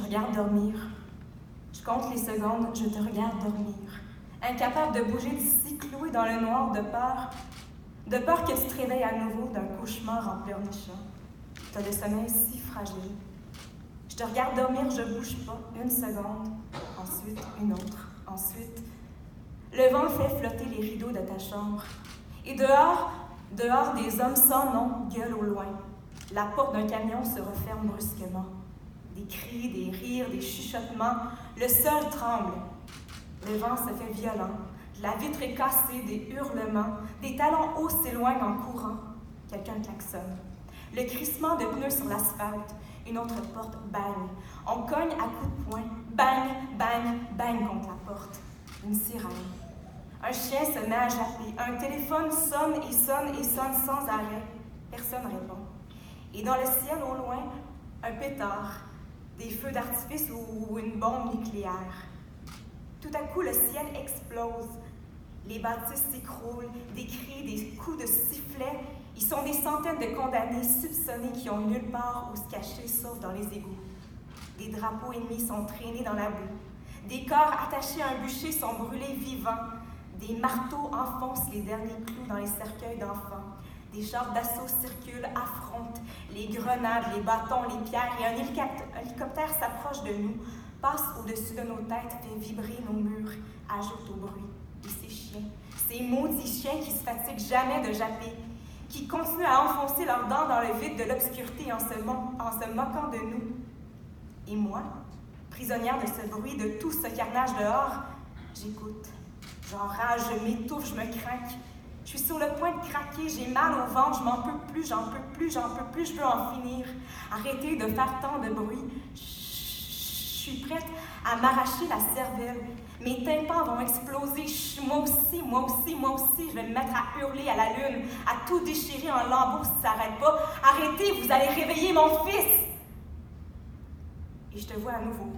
regarde dormir. Je compte les secondes, je te regarde dormir. Incapable de bouger d'ici, cloué dans le noir de peur que tu te réveilles à nouveau d'un cauchemar en pleurnichant. T'as le sommeil si fragile. Je te regarde dormir, je bouge pas, une seconde, ensuite une autre, ensuite. Le vent fait flotter les rideaux de ta chambre. Et dehors, des hommes sans nom gueulent au loin. La porte d'un camion se referme brusquement. Des cris, des rires, des chuchotements, le sol tremble. Le vent se fait violent, la vitre est cassée, des hurlements, des talons hauts s'éloignent en courant. Quelqu'un klaxonne. Le crissement de pneus sur l'asphalte, une autre porte bang. On cogne à coups de poing, bang, bang, bang contre la porte. Une sirène. Un chien se met à japper, un téléphone sonne et sonne et sonne sans arrêt. Personne répond. Et dans le ciel au loin, un pétard, des feux d'artifice ou une bombe nucléaire. Tout à coup, le ciel explose. Les bâtisses s'écroulent, des cris, des coups de sifflet. Ils sont des centaines de condamnés soupçonnés qui ont nulle part où se cacher sauf dans les égouts. Des drapeaux ennemis sont traînés dans la boue. Des corps attachés à un bûcher sont brûlés vivants. Des marteaux enfoncent les derniers clous dans les cercueils d'enfants. Des chars d'assaut circulent, affrontent. Les grenades, les bâtons, les pierres et un hélicoptère s'approche de nous, passe au-dessus de nos têtes, fait vibrer nos murs, ajoute au bruit. Et ces chiens, ces maudits chiens qui se fatiguent jamais de japper, qui continuent à enfoncer leurs dents dans le vide de l'obscurité en se moquant de nous. Et moi, prisonnière de ce bruit, de tout ce carnage dehors, j'écoute. J'enrage, je m'étouffe, je me craque. Je suis sur le point de craquer, j'ai mal au ventre, je m'en peux plus, j'en peux plus, je veux en finir. Arrêtez de faire tant de bruit. Je suis prête à m'arracher la cervelle. Mes tympans vont exploser. Moi aussi, je vais me mettre à hurler à la lune, à tout déchirer en lambeaux si ça n'arrête pas. Arrêtez, vous allez réveiller mon fils! Et je te vois à nouveau,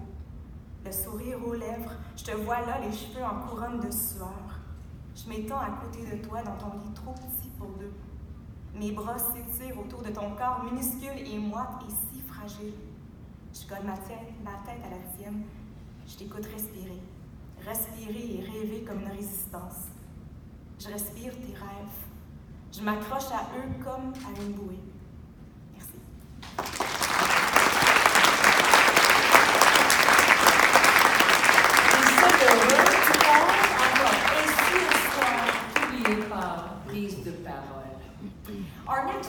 le sourire aux lèvres, je te vois là, les cheveux en couronne de sueur. Je m'étends à côté de toi dans ton lit trop petit pour deux. Mes bras s'étirent autour de ton corps minuscule et moite et si fragile. Je colle ma tête à la tienne. Je t'écoute respirer et rêver comme une résistance. Je respire tes rêves. Je m'accroche à eux comme à une bouée.